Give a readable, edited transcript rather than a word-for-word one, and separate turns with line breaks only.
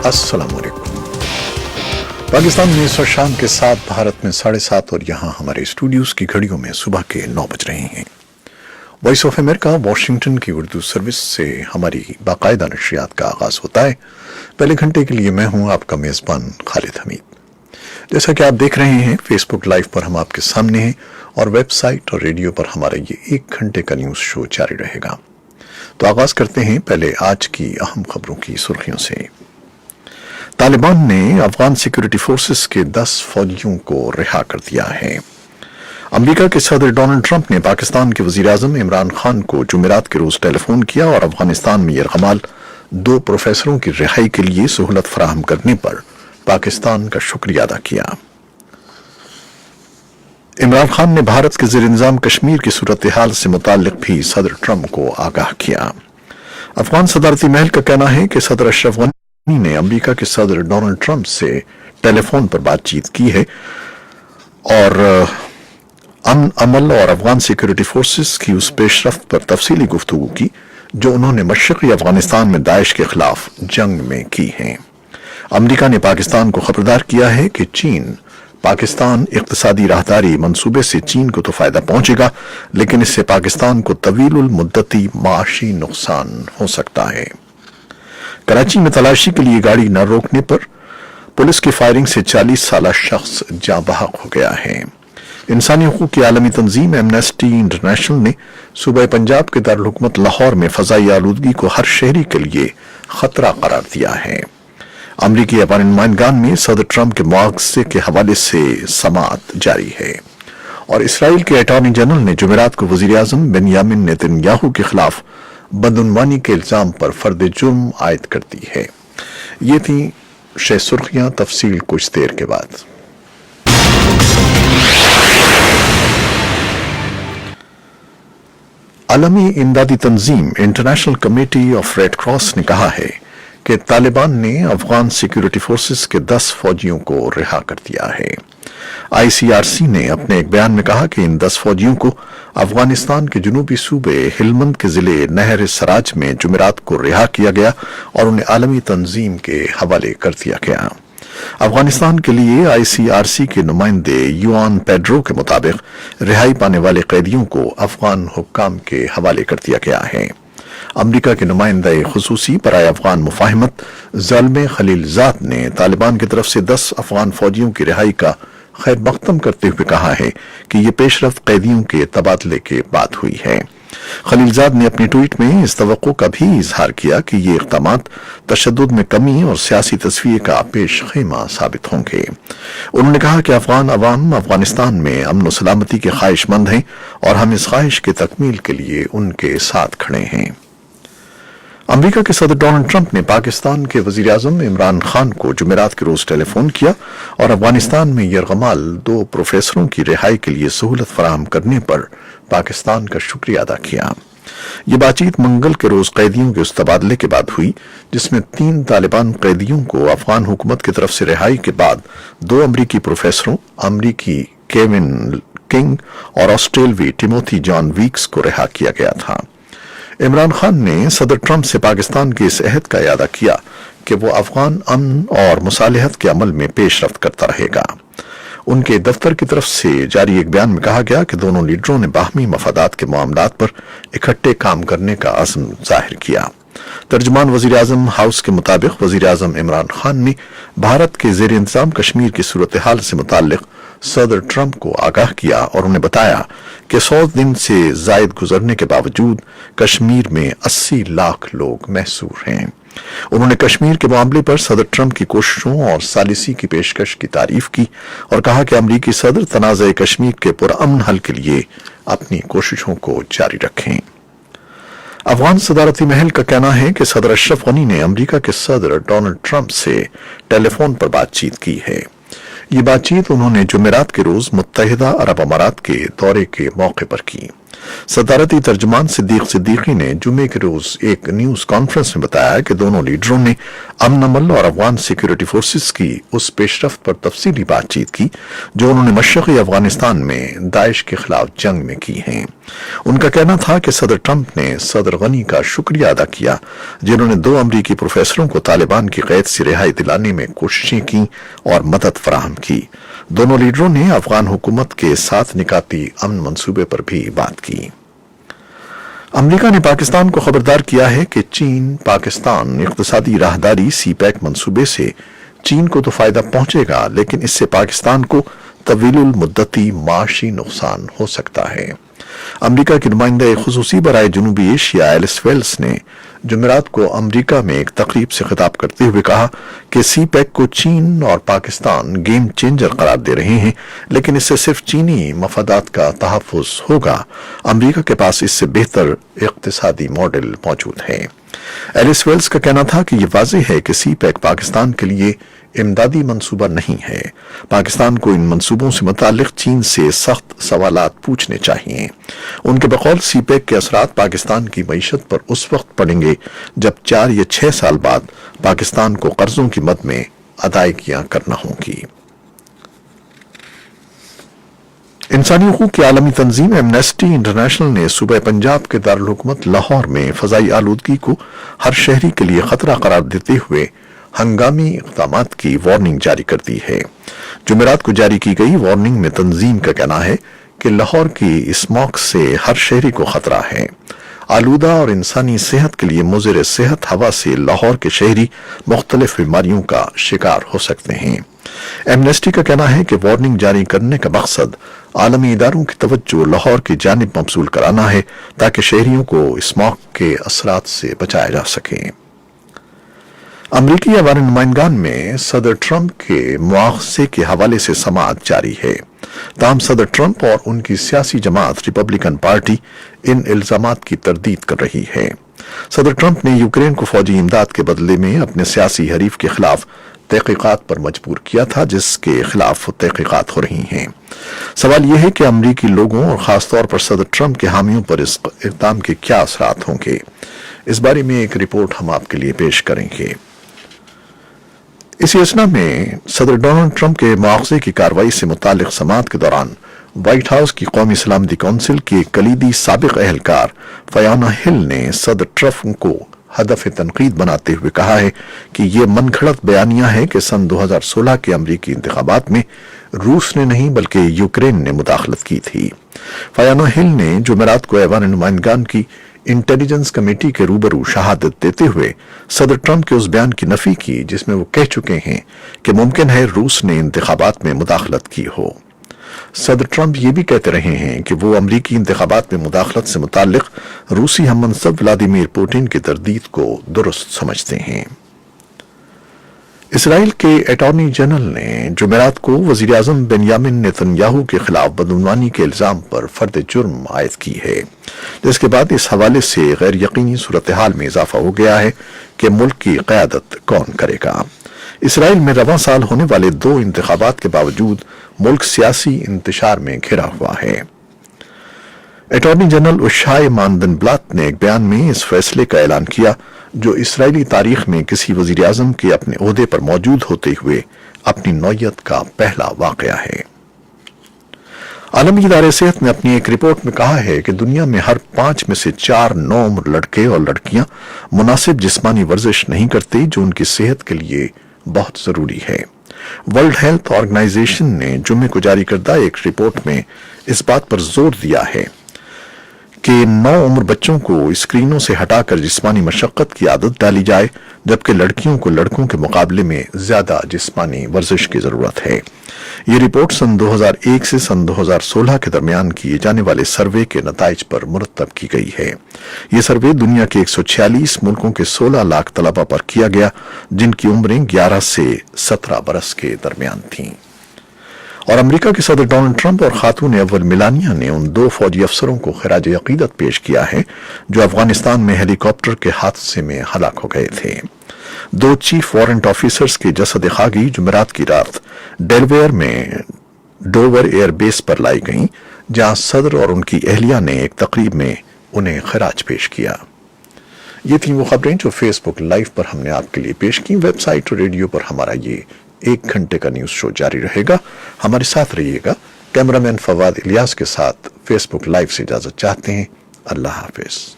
अस्सलाम वालेकुम। पाकिस्तान में इस वक्त शाम के 7, भारत में 7:30 और यहाँ हमारे स्टूडियोज की घड़ियों में सुबह के 9 बज रहे हैं। वॉइस ऑफ अमेरिका वाशिंगटन की उर्दू सर्विस से हमारी बाकायदा नशरियात का आगाज होता है। पहले घंटे के लिए मैं हूँ आपका मेज़बान खालिद हमीद। जैसा कि आप देख रहे हैं, फेसबुक लाइव पर हम आपके सामने हैं और वेबसाइट और रेडियो पर हमारा ये 1 घंटे का न्यूज़ शो जारी रहेगा। तो आगाज करते हैं पहले आज की अहम खबरों की सुर्खियों से। तालिबान ने अफगान सिक्योरिटी फोर्सेस के 10 फौजियों को रिहा कर दिया है। अमेरिका के सदर डोनाल्ड ट्रंप ने पाकिस्तान के वजीर आजम इमरान खान को जुमेरात के रोज टेलीफोन किया और अफगानिस्तान में यरगमाल 2 प्रोफेसरों की रिहाई के लिए सहूलत फराहम करने पर पाकिस्तान का शुक्रिया अदा किया। इमरान खान ने भारत के ज़ेर इंतज़ाम कश्मीर की सूरत हाल से मुताल्लिक भी सदर ट्रंप को आगाह किया। अफगान सदारती महल का कहना है कि सदर अशरफ गनी ने अमेरिका के सदर डोनाल्ड ट्रंप से टेलीफोन पर बातचीत की है और अमन अमल और अफगान सिक्योरिटी फोर्सेस की उस पेशरफ्त पर तफसीली गुफ्तगू की जो उन्होंने मशरक़ी अफगानिस्तान में दाइश के खिलाफ जंग में की है। अमेरिका ने पाकिस्तान को खबरदार किया है कि चीन पाकिस्तान इक़्तिसादी राहदारी मंसूबे से चीन को तो फायदा पहुंचेगा, लेकिन इससे पाकिस्तान को तवीलुल मुद्दती माशी नुकसान हो सकता है। कराची में तलाशी के लिए गाड़ी न रोकने पर पुलिस की फायरिंग से 40 साला शख्स जाँ बहक हो गया है। इंसानी हुकूक की आलमी तंजीम एमनेस्टी इंटरनेशनल ने सूबा पंजाब के दारुल-हुकूमत लाहौर में फ़ज़ाई आलूदगी को हर शहरी के लिए खतरा करार दिया है। अमरीकी अफगान नुमाइंदगान में सदर ट्रंप के मुआवजे के हवाले से समाअत जारी है और इसराइल के अटॉर्नी जनरल ने जुमेरात को वज़ीर आज़म बेंयामिन नेतन्याहू के खिलाफ बदउनवानी के इल्जाम पर फर्द जुर्म आयद कर दी है। ये थी 6 सुर्खियां, तफसील कुछ देर के बाद। आलमी इमदादी तंजीम International Committee of Red Cross ने कहा है कि तालिबान ने अफगान सिक्योरिटी फोर्सेस के 10 फौजियों को रिहा कर दिया है। ICRC ने अपने एक बयान में कहा कि इन 10 फौजियों को अफगानिस्तान के जनूबी सूबे हिलमंद के जिले नहर सराज में जुमेरात को रिहा किया गया और उन्हें आलमी तंजीम के हवाले कर दिया गया। अफगानिस्तान के लिए ICRC के नुमाइंदे युआन पेड्रो के मुताबिक रिहाई पाने वाले कैदियों को अफगान हुक्काम के हवाले कर दिया गया है। अमरीका के नुमाइंदे खुसूसी बराए अफगान मुफाहिमत ज़ल्मे खलीलजाद ने तालिबान की तरफ से 10 अफगान फौजियों की रिहाई का खैर मकदम करते हुए कहा है कि ये पेशरफ्त कैदियों के तबादले के बाद हुई है। खलीलजाद ने अपनी ट्वीट में इस तवक्को का भी इजहार किया कि ये इक़दामात तशद्दुद में कमी और सियासी तस्वीर का पेश खेमा साबित होंगे। उन्होंने कहा कि अफगान अवाम अफगानिस्तान में अमन और सलामती के ख्वाहिशमंद हैं और हम इस ख्वाहिश की तकमील के लिए उनके साथ खड़े हैं। अमेरिका के सदर डोनाल्ड ट्रंप ने पाकिस्तान के वजीर आजम इमरान खान को जुमेरात के रोज टेलीफोन किया और अफगानिस्तान में यरगमाल 2 प्रोफेसरों की रिहाई के लिए सहूलत फराहम करने पर पाकिस्तान का शुक्रिया अदा किया। ये बातचीत मंगल के रोज कैदियों के उस तबादले के बाद हुई जिसमें 3 तालिबान कैदियों को अफगान हुकूमत की तरफ से रिहाई के बाद 2 अमरीकी प्रोफेसरों, अमरीकी केविन किंग और ऑस्ट्रेलवी टिमोथी जॉन वीक्स को रिहा किया गया था। इमरान खान ने सदर ट्रंप से पाकिस्तान के इस अहद का इरादा किया कि वो अफगान अमन और मुसालिहत के अमल में पेशरफ्त करता रहेगा। उनके दफ्तर की तरफ से जारी एक बयान में कहा गया कि दोनों लीडरों ने बाहमी मफादात के मामलात पर इकट्ठे काम करने का अज़्म जाहिर किया। तर्जुमान वजीर आजम हाउस के मुताबिक वजीर आजम इमरान खान ने भारत के ज़ेर इंतज़ाम कश्मीर की सूरत हाल से मुताल्लिक सदर ट्रंप को आगाह किया और उन्हें बताया कि 100 दिन से जायद गुजरने के बावजूद कश्मीर में 80 लाख लोग महसूर हैं। उन्होंने कश्मीर के मामले पर सदर ट्रंप की कोशिशों और सालिसी की पेशकश की तारीफ की और कहा कि अमरीकी सदर तनाज़े कश्मीर के पुरअमन हल के लिए अपनी कोशिशों को जारी रखें। अफगान सदारती महल का कहना है कि सदर अशरफ गनी ने अमरीका के सदर डोनाल्ड ट्रंप से टेलीफोन पर बातचीत की है। ये बातचीत उन्होंने जुमेरात के रोज मुत्तहिदा अरब अमारात के दौरे के मौके पर की। सदारती तर्जमान सिद्दीक सिद्दीकी ने जुमे के रोज एक न्यूज कॉन्फ्रेंस में बताया कि दोनों लीडरों ने अमन अमल और अफगान सिक्योरिटी फोर्सेस की उस पेशरफ्त पर तफसीली बातचीत की जो उन्होंने मशरक़ी अफगानिस्तान में दाइश के खिलाफ जंग में की हैं। उनका कहना था कि सदर ट्रंप ने सदर गनी का शुक्रिया अदा किया जिन्होंने 2 अमरीकी प्रोफेसरों को तालिबान की कैद से रिहाई दिलाने में कोशिशें की और मदद फराहम की। दोनों लीडरों ने अफगान हुकूमत के साथ निकाती अमन मंसूबे पर भी बात की। अमेरिका ने पाकिस्तान को खबरदार किया है कि चीन पाकिस्तान इक़्तिसादी राहदारी सीपैक मंसूबे से चीन को तो फायदा पहुंचेगा लेकिन इससे पाकिस्तान को तवीलुल मुद्दती माशी नुकसान हो सकता है। अमेरिका के नुमाइंदा खुसूसी बराए जनूबी एशिया एलिस वेल्स ने जुमेरात को अमेरिका में एक तकरीब से खिताब करते हुए कहा कि सीपैक को चीन और पाकिस्तान गेम चेंजर करार दे रहे हैं लेकिन इससे सिर्फ चीनी मफादात का तहफ़्फ़ुज़ होगा। अमेरिका के पास इससे बेहतर इक़्तिसादी मॉडल मौजूद है। एलिस वेल्स का कहना था कि यह वाज़ेह है कि सीपैक पाकिस्तान के लिए इमदादी मंसूबा नहीं है। पाकिस्तान को इन मंसूबों से मुताल्लिक चीन से सख्त सवालात पूछने चाहिए। उनके बकौल सीपैक के असरात पाकिस्तान की मईशत पर उस वक्त पड़ेंगे जब 4 या 6 साल बाद पाकिस्तान को कर्जों की मद में अदायगियां करना होंगी। इंसानी हुकूक की आलमी तंजीम एमनेस्टी इंटरनेशनल ने सूबा पंजाब के दारुल हुकूमत लाहौर में फजाई आलूदगी को हर शहरी के लिए खतरा करार देते हुए हंगामी इक़दामात की वार्निंग जारी कर दी है। जुमेरात को जारी की गई वार्निंग में तंजीम का कहना है कि लाहौर की स्मॉग से हर शहरी को खतरा है। आलूदा और इंसानी सेहत के लिए मुज़िर सेहत हवा से लाहौर के शहरी मुख्तलिफ बीमारियों का शिकार हो सकते हैं। एमनेस्टी का कहना है कि वार्निंग जारी करने का मकसद आलमी इदारों की तवज्जो लाहौर की जानिब मबसूल कराना है ताकि शहरियों को स्मॉग के असरात से बचाया जा सके। अमरीकी अवामी नुमाइंदान में सदर ट्रंप के मुआवजे के हवाले से समाअत जारी है। ताहम सदर ट्रंप और उनकी सियासी जमात रिपब्लिकन पार्टी इन इल्जामात की तरदीद कर रही है। सदर ट्रंप ने यूक्रेन को फौजी इमदाद के बदले में अपने सियासी हरीफ के खिलाफ तहकीकात पर मजबूर किया था जिसके खिलाफ तहकीकात हो रही हैं। सवाल यह है कि अमरीकी लोगों और खासतौर पर सदर ट्रंप के हामियों पर इस इक़दाम के क्या असरात होंगे। इस बारे में एक रिपोर्ट हम आपके लिए पेश करेंगे। इसी असना में सदर डोनाल्ड ट्रंप के मुआवजे की कार्रवाई से मुतालिक समाअत के दौरान व्हाइट हाउस की कौमी सलामती कौंसिल के कलीदी साबिक अहलकार फयाना हिल ने सदर ट्रंप को हदफ तनकीद बनाते हुए कहा है कि यह मनगढ़ंत बयानिया है कि सन 2016 के अमरीकी इंतखाबात में रूस ने नहीं बल्कि यूक्रेन ने मुदाखलत की थी। फयाना हिल ने जुमेरात को ऐवान नुमाइंदगान की इंटेलिजेंस कमेटी के रूबरू शहादत देते हुए सदर ट्रंप के उस बयान की नफी की जिसमें वो कह चुके हैं कि मुमकिन है रूस ने इंतखाबात में मुदाखलत की हो। सदर ट्रंप ये भी कहते रहे हैं कि वो अमरीकी इंतखाबात में मुदाखलत से मुताल्लिक रूसी हममनसब व्लादिमीर पुतिन की तरदीद को दुरुस्त समझते हैं। इसराइल के अटॉर्नी जनरल ने जुमेरात को वजीर आजम बेंयामिन नेतन्याहू के खिलाफ बदगुमानी के इल्जाम पर फर्द जुर्म आयद की है, जिसके बाद इस हवाले से गैर यकीनी सूरत हाल में इजाफा हो गया है कि मुल्क की क़यादत कौन करेगा। इसराइल में रवां साल होने वाले 2 इंतखाबात के बावजूद मुल्क सियासी इंतशार में घिरा हुआ है। अटॉर्नी जनरल उशाय मानदनब्लात ने एक बयान में इस फैसले का ऐलान किया जो इसराइली तारीख में किसी वजीर आजम के अपने ओहदे पर मौजूद होते हुए अपनी नौयत का पहला वाकया है। आलमी इदारे सेहत ने अपनी एक रिपोर्ट में कहा है कि दुनिया में हर 5 में से 4 नौउम्र लड़के और लड़कियां मुनासिब जिस्मानी वर्जिश नहीं करते जो उनकी सेहत के लिए बहुत जरूरी है। वर्ल्ड हेल्थ ऑर्गेनाइजेशन ने जुम्मे को जारी करदा एक रिपोर्ट में इस बात पर जोर दिया है कि 9 उम्र बच्चों को स्क्रीनों से हटाकर जिस्मानी मशक्कत की आदत डाली जाए जबकि लड़कियों को लड़कों के मुकाबले में ज्यादा जिस्मानी वर्जिश की जरूरत है। ये रिपोर्ट सन 2001 से सन 2016 के दरमियान किए जाने वाले सर्वे के नताइज पर मुरतब की गई है। ये सर्वे दुनिया के 146 मुल्कों के 16 लाख तलबा पर किया गया जिनकी उम्रें 11 से 17 बरस के दरमियान थीं। और अमेरिका के सदर डोनाल्ड ट्रंप और खातून अव्वल मिलानिया ने उन 2 फौजी अफसरों को खिराज अकीदत पेश किया है जो अफगानिस्तान में हेलीकॉप्टर के हादसे में हलाक हो गए थे। 2 चीफ वारंट ऑफिसर्स की जसद खागी जुमेरात की रात डेलवेयर में डोवर एयर बेस पर लाई गईं جہاں صدر اور ان کی اہلیہ نے ایک تقریب میں انہیں خراج پیش کیا۔ یہ تھیں وہ خبریں جو فیس بک لائیو پر ہم نے آپ کے لیے پیش کی۔ ویب سائٹ اور ریڈیو پر ہمارا یہ 1 گھنٹے کا نیوز شو جاری رہے گا، ہمارے ساتھ رہیے گا۔ کیمرامین فواد الیاس کے ساتھ فیس بک لائیو سے اجازت چاہتے ہیں۔ اللہ حافظ۔